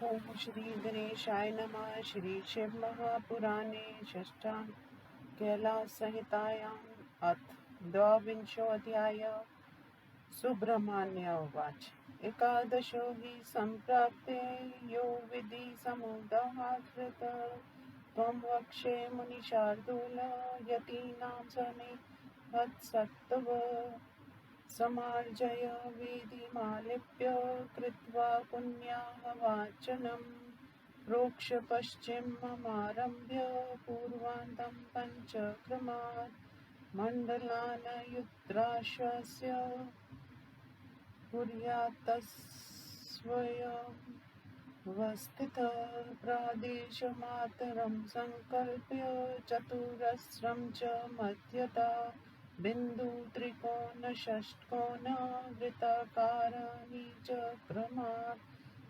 ओम श्री गणेशाय नमः। श्री शिव महापुराणे षष्ठां कैलास संहितायाम् अथ द्वाविंशोऽध्यायः। सुब्रह्मण्य उवाच। एकादशो हि सम्प्राप्ते यो विधि समुदाहृत त्वं वक्षे मुनिशार्दूल यतीनां सन्निहत्सत्तव समार्जय विधिमालिप्य कृत्वा पुण्याहवाचनं प्रोक्ष पश्चिममारभ्य पूर्वान्तं पञ्चक्रमात् मण्डलानयुद्राशस्य कुर्यात्तस्वयंवस्थितः प्रादेशमातरं सङ्कल्प्य चतुरस्रं च मध्यता बिन्दुत्रिकोणषट्कोण वृत्ताकाराणि च क्रमात्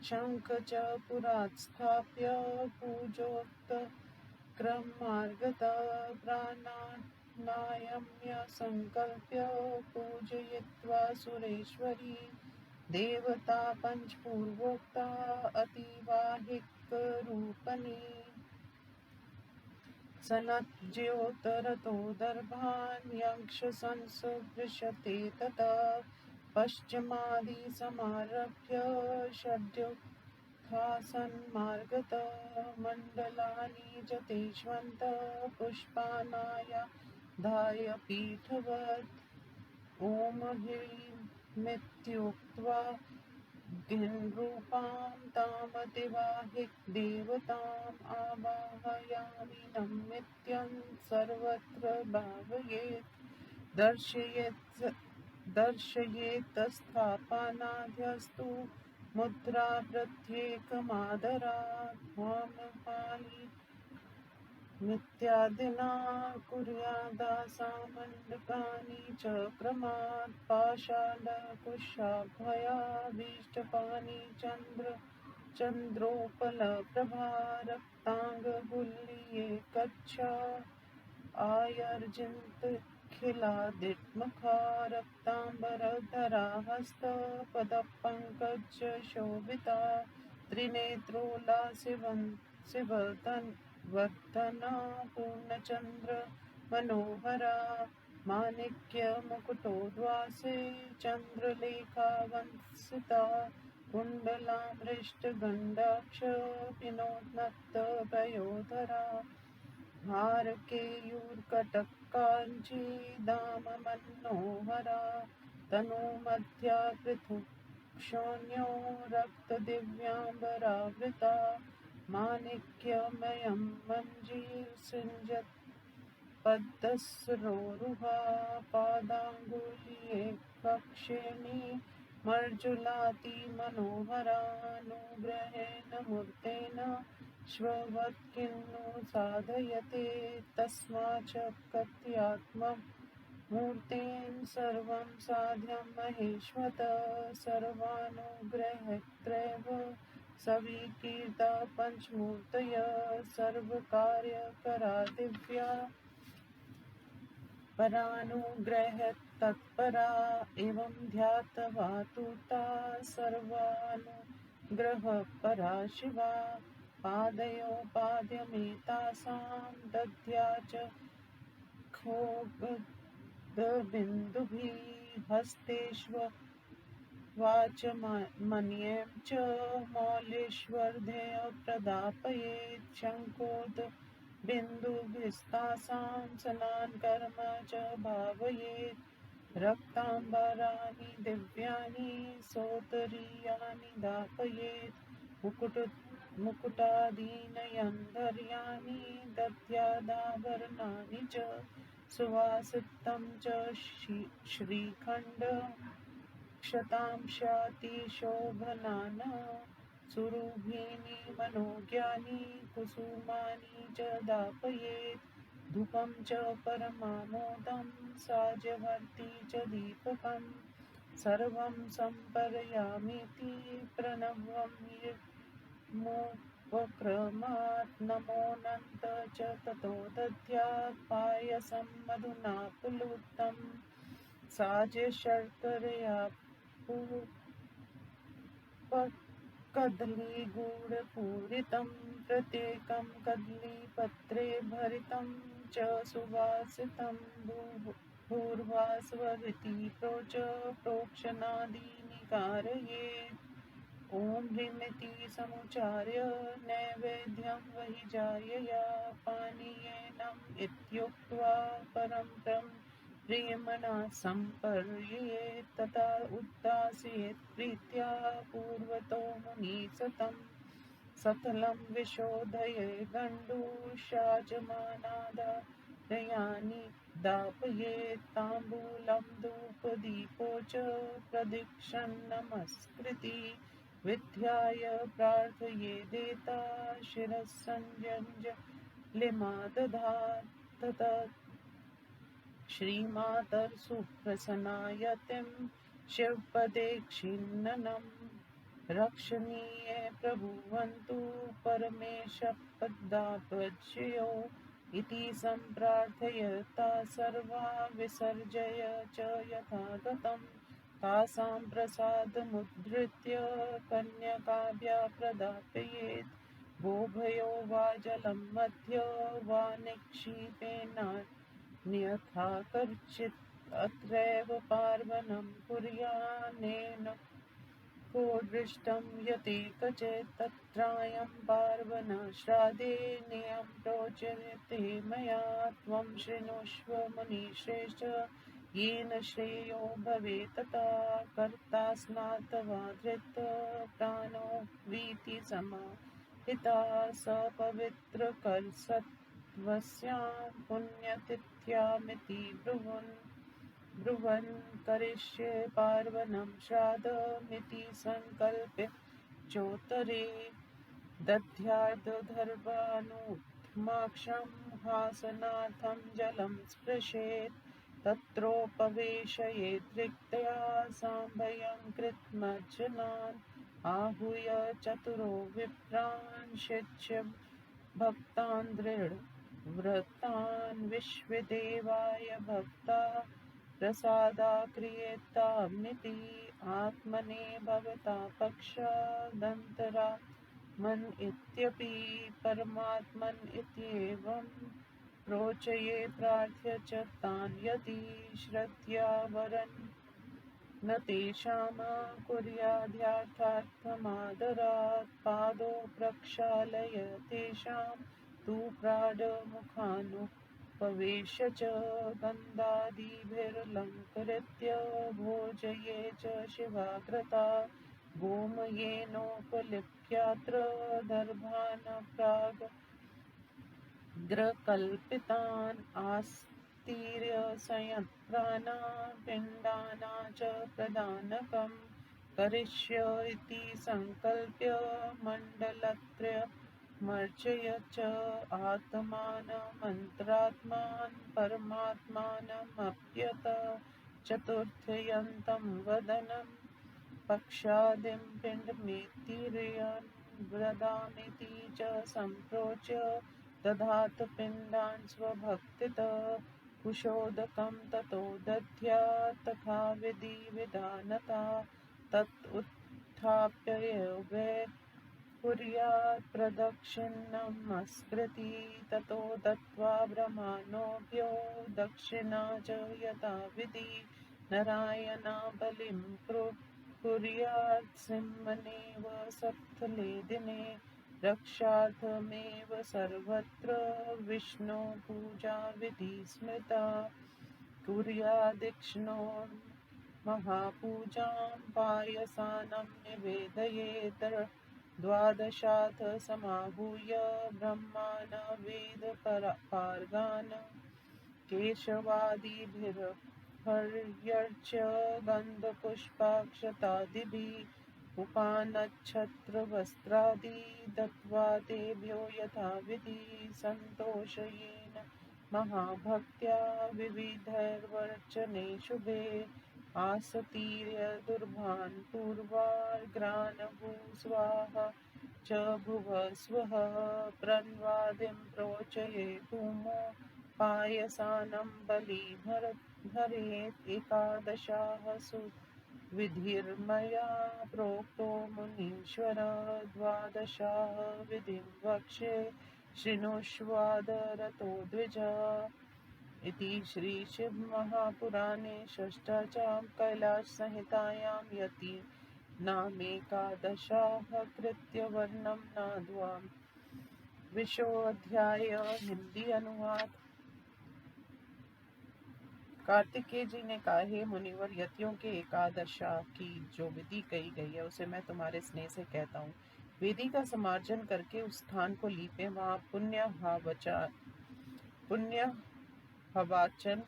शङ्ख च पुरात् स्थाप्य पूजोक्तक्रमार्गतः प्राणानायम्य सङ्कल्प्य पूजयित्वा सुरेश्वरी देवता पञ्चपूर्वोक्ता अतिवाहिकरूपणी सनज्योतरतो दर्भान् यक्षसंसृष्यते तथा पश्चिमादिसमारभ्य षड्युत्थासन्मार्गतः मण्डलानि च तेष्वन्तः पुष्पाणायाधाय पीठवत् ॐ ह्रीमित्युक्त्वा गिन्रूपां तामतिवाहिकदेवताम् आवाहयामि नमस्कृत्य सर्वत्र भावयेत् दर्शयेत्स्थापनाद्यस्तु मुद्रा प्रत्येकमादरात् त्वं पाहि नित्यादिना कुर्यादासामण्डकानि च क्रमात् पाषाणकुशाभयाभीष्टपाणि चन्द्रोपलप्रभा रक्ताङ्गुलीये कक्षा आयर्जितखिलादिमुखा रक्ताम्बरधरा हस्तपदपङ्कजशोभिता त्रिनेत्रोल्लासिवदना पूर्णचन्द्र मनोहरा माणिक्यमुकुटोद्वासे चन्द्रलेखावंसिता कुण्डलामृष्टगण्डाक्ष पिनोन्नतपयोधरा हारकेयूरकटकाञ्चीदाममनोहरा तनूमध्या पृथुक्षोण्यो रक्तदिव्याम्बरावृता माणिक्यमयं मञ्जीरसिञ्जत् पद्मसरोरुहा पादाङ्गुलीये कक्षेणी मर्जुलातिमनोहरानुग्रहेण मूर्तेन श्ववत्किन्नु साधयते तस्माच्चक्रत्यात्ममूर्तेन सर्वं साध्यं महेश्वत सर्वानुग्रहैस्त्रैव सविकीर्ता पञ्चमूर्तयः सर्वकार्यकरा दिव्या परानुग्रहतत्परा एवं ध्यात्वा तु ता सर्वानुग्रहपरा शिवा पादयोपाद्यमेतासां दद्या च खोगदबिन्दुभिः हस्तेष्वाचमनीयं च मौलेष्वर्धय प्रदापयेत् शङ्कोदबिन्दुभिस्तासां स्नानकर्म च भावयेत् रक्ताम्बराणि दिव्यानि सौतरीयानि दापयेत् मुकुटादीनयन्धर्याणि दद्यादाभरणानि च सुवासितं च श्रीखण्ड क्षतांशातिशोभनान् सुरुभीनि मनोज्ञानि कुसुमानि च दापयेत् धूपं च परमामोदं साज्यवर्ती च दीपकं सर्वं सम्पर्यामीति प्रणवमुपक्रमात् नमोऽनन्त च ततो दद्यात् पायसं मधुना पुलुतं साज्य शर्करया कदलीगूढपूरितं प्रत्येकं कदलीपत्रे भरितं च सुवासितं भूर्भास्वरिति प्रोक्षणादीनि कारयेत्। ॐ ह्रीमिति समुच्चार्य नैवेद्यं वहि जायया पानीयेनम् इत्युक्त्वा परं प्रियमना सम्पर्ययेत् तथा उद्दास्येत् प्रीत्या पूर्वतो मुनिः सतलं विशोधये गण्डूषाजमानादारयानि दापयेत् ताम्बूलं धूपदीपो च प्रदक्षिणं नमस्कृति विद्याय प्रार्थयेदेता शिरस्संजलिमादधात् ततः श्रीमातर्सुप्रसन्नायतिं शिवपदे खिन्ननं रक्षणीये प्रभुवन्तु परमेशपदापज्यो इति सम्प्रार्थयता सर्वा विसर्जय च यथागतं तासां प्रसादमुद्धृत्य कन्यकाभ्यः प्रदापयेत्। गोभयो वा जलं मध्य वा निक्षिपेन्यथा कश्चित् अत्रैव पार्वणं कुर्यान्नेन को दृष्टं यतेकचित् तत्रायं पार्वणश्राद्धे नियमं प्रोच्यते मया त्वं शृणुष्व मुनिश्रेष्ठ येन श्रेयो भवेत् तथा कर्ता स्नात्वा धृतप्राणो वीति समाहिता स पवित्रकरसत्त्वस्यां पुण्यतिथ्यामिति ब्रुवन् करिष्ये पार्वणं श्राद्धमिति सङ्कल्प्य चोत्तरे दध्यार्धदर्भानुत्तमाक्षं हासनार्थं जलं स्पृशेत् तत्रोपवेशयेत् रिक्त्या साम्भयं कृतमर्जनान् आहूय चतुरो विप्रान् शिच्य भक्तान् दृढव्रतान् विश्वदेवाय भक्ता प्रसादाक्रियेतामिति आत्मने भवता पक्षादन्तरात्मन् इत्यपि परमात्मन् इत्येवं प्रोच्ये प्रार्थ्य च तान् यदि श्रद्धया वरन् न तेषां कुर्याद्यथार्थमादरात् पादौ प्रक्षालय तेषां तु प्राडमुखानुपवेश्य च गन्धादिभिरलङ्कृत्य भोजये च शिवाग्रता गोमयेनोपलिप्यात्र दर्भान् प्राग्रकल्पितान् आस्तीर्य संयत्प्राणान् पिण्डानां च प्रदानकं करिष्य इति सङ्कल्प्य मण्डलत्रयमर्चय च आत्मानमन्त्रात्मान् परमात्मानमप्यत चतुर्थयन्तं वदनं पक्षादिं पिण्डमेत्तिर्यन् वदामिति च सम्प्रोच्य दधात पिण्डान् स्वभक्तितः कुशोदकं ततो दध्यात् तथा विधिविधानता तत् उत्थाप्य वै कुर्यात् प्रदक्षिणमस्कृति ततो दत्त्वा ब्रह्मणोऽभ्यो दक्षिणा च यथाविधि नारायणाबलिं कुर्यात् सिंहनेव सत्थले दिने रक्षार्थमेव सर्वत्र विष्णो पूजाविधि स्मृता कुर्यादीक्ष्णोर्महापूजां पायसानं निवेदयेत् द्वादशाथ समाहूय ब्रह्मान् वेदपारगान् केशवादिभिर्हर्यर्च्य गन्धपुष्पाक्षतादिभिः उपानच्छत्रवस्त्रादि दत्त्वा तेभ्यो यथाविधि सन्तोषयेन महाभक्त्या विविधैर्वर्चने शुभे आसतीर्य दुर्भान् पूर्वाग्रान् भूस्वाहा च भुवस्वः प्रन्वादिं प्रोचये भूमो पायसानं बलिभरेत् एकादशाः विधिर्मया प्रोक्तो मुनीश्वर द्वादशाः विधिं वक्ष्ये शृणुष्वादरतो द्विज। इति श्रीशिवमहापुराणे षष्ठायां कैलाससंहितायां यति नामेकादशाः कृत्यवर्णनं नाद्वाम् विशोऽध्याय। हिंदी अनुवाद। कार्तिकेय जी ने कहा, हे मुनिवर, यतियों के एकादशा की जो विधि कही गई है उसे मैं तुम्हारे स्नेह से कहता हूँ। वेदी का समार्जन करके उस स्थान को लीपे, वहाँ पुण्य हवाचन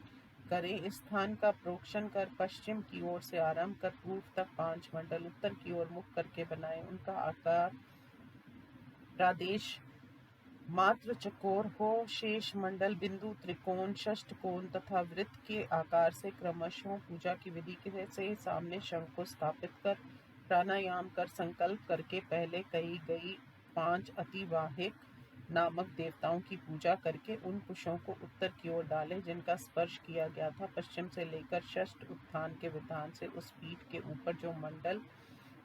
करें। इस स्थान का प्रोक्षण कर पश्चिम की ओर से आरंभ कर पूर्व तक 5 मंडल उत्तर की ओर मुख करके बनाए। उनका आकार प्रादेश मात्र चकोर हो, शेष मंडल बिंदु, त्रिकोण, षष्ठकोण तथा वृत्त के आकार से क्रमशः। पूजा की विधि से सामने शंख को स्थापित कर प्राणायाम कर संकल्प करके पहले कही गई 5 अतिवाहिक नामक देवताओं की पूजा करके उन कुशों को उत्तर की ओर डालें जिनका स्पर्श किया गया था। पश्चिम से लेकर षष्ठ उत्थान के विधान से उस पीठ के ऊपर जो मंडल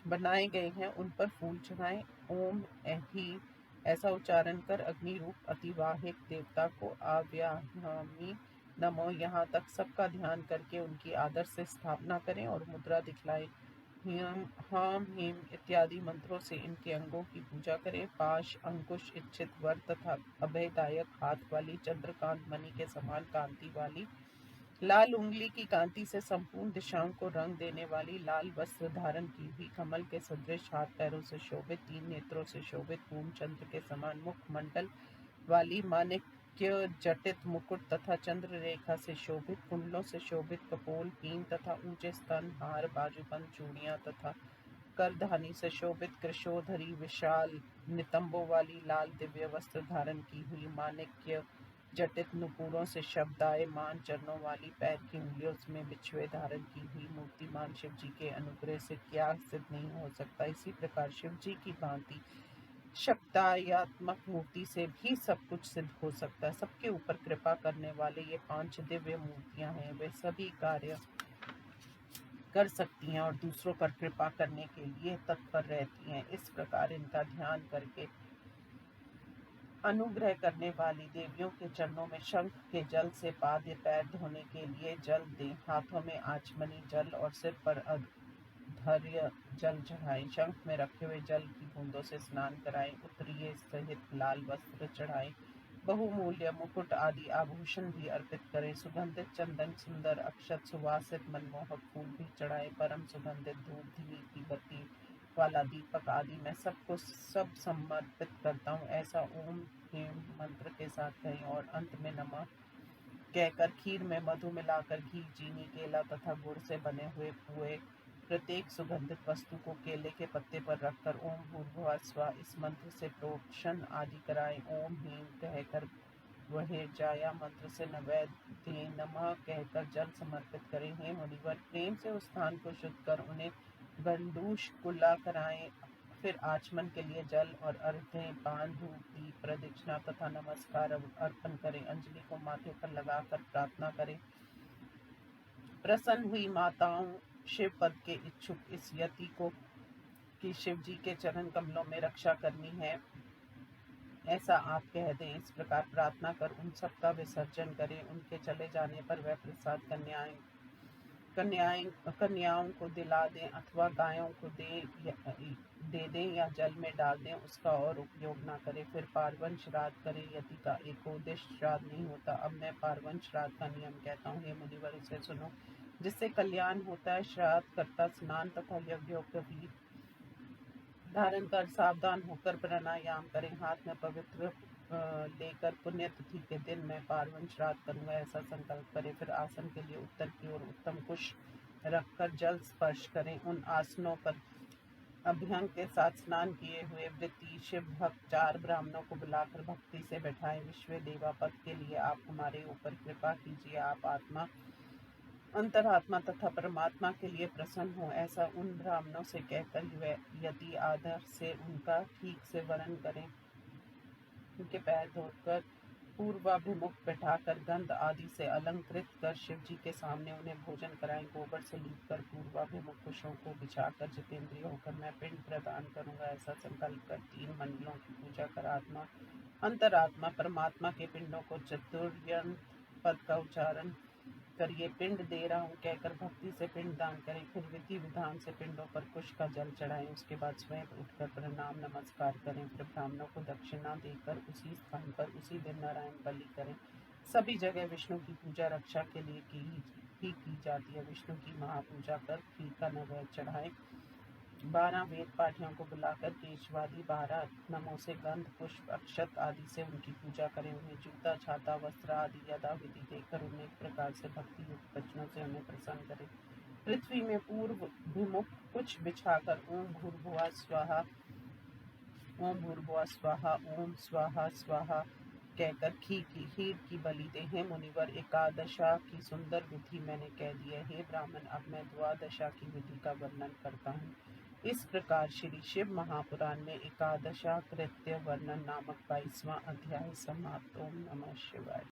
बनाए गए हैं उन पर फूल चढ़ाएं। ओम ही ऐसा उच्चारण कर अग्नि रूप अतिवाहिक देवता को आव्याहमी नमो यहाँ तक सबका ध्यान करके उनकी आदर से स्थापना करें और मुद्रा दिखलाएं। ह्यम हाम हिम इत्यादि मंत्रों से इनके अंगों की पूजा करें। पाश, अंकुश, इच्छित वर तथा अभयदायक हाथ वाली, चंद्रकांत मणि के समान कांति वाली, लाल उंगली की कांति से संपूर्ण दिशाओं को रंग देने वाली, लाल वस्त्र धारण की हुई, कमल के सदृश हाथ पैरों से शोभित, 3 नेत्रों से शोभित, पूर्ण चंद्र के समान मुख मंडल वाली, माणिक्य जटित मुकुट तथा चंद्र रेखा से शोभित, कुंडलों से शोभित, कपोल, पीन तथा ऊंचे स्तन, हार, बाजूबंद, चूड़ियां तथा करधानी से शोभित, कृशोधरी विशाल नितंबों वाली, लाल दिव्य वस्त्र धारण की हुई, माणिक्य जटित नुपुरों से शब्दायमान चरणों वाली, पैर की उंगलियों में बिछुए धारण की हुई मूर्तिमान शिव जी के अनुग्रह से क्या सिद्ध नहीं हो सकता। इसी प्रकार शिव जी की भांति शब्दायात्मक मूर्ति से भी सब कुछ सिद्ध हो सकता है। सबके ऊपर कृपा करने वाले ये 5 दिव्य मूर्तियां हैं। वे सभी कार्य कर सकती हैं और दूसरों पर कृपा करने के लिए तत्पर रहती हैं। इस प्रकार इनका ध्यान करके अनुग्रह करने वाली देवियों के चरणों में शंख के जल से पाद या पैर धोने के लिए जल दें। हाथों में आचमनी जल और सिर पर अर्घ्य जल चढ़ाएं। शंख में रखे हुए जल की बूंदों से स्नान कराएं। उत्तरीय सहित लाल वस्त्र चढ़ाएं। बहुमूल्य मुकुट आदि आभूषण भी अर्पित करें। सुगंधित चंदन, सुंदर अक्षत, सुवासित मनमोहक फूल भी चढ़ाएं। परम सुगंधित धूप, धीमी की बत्ती वाला दीपक आदि मैं सबको सब समर्पित करता हूँ, ऐसा ओम हेम मंत्र के साथ कहें और अंत में नमः कहकर खीर में मधु मिलाकर घी, चीनी, केला तथा गुड़ से बने हुए पुए प्रत्येक सुगंधित वस्तु को केले के पत्ते पर रखकर ओम भूर्भुवः स्वः इस मंत्र से प्रोक्षण आदि कराएं। ओम ह्रीं कहकर वह जाया मंत्र से नैवेद्य नमः कहकर जल समर्पित करें। हे मुनिवर, प्रेम से उस स्थान को शुद्ध कर उन्हें गंडूष कुल्ला कराएं। फिर आचमन के लिए जल और अर्घ्य, पान, धूप, दीप, प्रदक्षिणा तथा नमस्कार अर्पण करें। अंजलि को माथे पर लगाकर प्रार्थना करें। प्रसन्न हुई माताओं, शिव पद के इच्छुक इस यति को कि शिव जी के चरण कमलों में रक्षा करनी है, ऐसा आप कह दें। इस प्रकार प्रार्थना कर उन सब का विसर्जन करें। उनके चले जाने पर वह प्रसाद कन्याओं को दिला दें अथवा गायों को दे दें या जल में डाल दें, उसका और उपयोग ना करें। फिर पार्वन श्राद्ध करें। यदि का एकोद्देश्य श्राद्ध नहीं होता। अब मैं पार्वन श्राद्ध का नियम कहता हूँ, हे मुनिवर उसे सुनो, जिससे कल्याण होता है। श्राद्ध करता स्नान तथा यज्ञोपवीत धारण कर सावधान होकर प्राणायाम करें। हाथ में पवित्र लेकर पुण्यतिथि के दिन मैं पार्वन श्राद्ध करूंगा, ऐसा संकल्प करें। फिर आसन के लिए उत्तर की ओर उत्तम कुश रखकर जल स्पर्श करें। उन आसनों पर अभ्यंग के साथ स्नान किए हुए वृत्ति शिव भक्त 4 ब्राह्मणों को बुलाकर भक्ति से बैठाएं। विश्व देवा पद के लिए आप हमारे ऊपर कृपा कीजिए। आप आत्मा, अंतरात्मा तथा परमात्मा के लिए प्रसन्न हो, ऐसा उन ब्राह्मणों से कहकर यदि आदर से उनका ठीक से वर्ण करें। उनके पैर धोकर पूर्वाभिमुख बैठाकर गंध आदि से अलंकृत कर शिव जी के सामने उन्हें भोजन कराएं। गोबर से लीपकर पूर्वाभिमुख कुशों को बिछाकर जितेंद्रिय होकर मैं पिंड प्रदान करूंगा, ऐसा संकल्प कर 3 मंडलों की पूजा कर आत्मा अंतरात्मा परमात्मा के पिंडों को चतुर्यंत पद का उच्चारण करिए। पिंड दे रहा हूँ कहकर भक्ति से पिंड दान करें। फिर विधि विधान से पिंडों पर कुश का जल चढ़ाएं। उसके बाद स्वयं उठकर प्रणाम नमस्कार करें। फिर ब्राह्मणों को दक्षिणा देकर उसी स्थान पर उसी दिन नारायण बलि करें। सभी जगह विष्णु की पूजा रक्षा के लिए की जाती है। विष्णु की महापूजा कर खीर का नैवेद्य चढ़ाएं। 12 वेद पाठियों को बुलाकर केशवादि 12 नमों से गंध पुष्प अक्षत आदि से उनकी पूजा करें। उन्हें जूता छाता वस्त्र आदि यथाविधि देकर उन्हें एक प्रकार से भक्ति युक्त वचनों से उन्हें प्रसन्न करें। पृथ्वी में पूर्व भिमुख कुछ बिछाकर ओम भूर्भुवः स्वाहा ओम भूर्भुवः स्वाहा ओम स्वाहा स्वाहा कहकर खीर की बलि दे। हे मुनिवर, एकादशा की सुंदर विधि मैंने कह दी है। हे ब्राह्मण, अब मैं द्वादशा की विधि का वर्णन करता हूँ। इस प्रकार श्री शिव महापुराण में एकादशा कृत्य वर्णन नामक 22वां अध्याय समाप्त। ओम नमः शिवाय।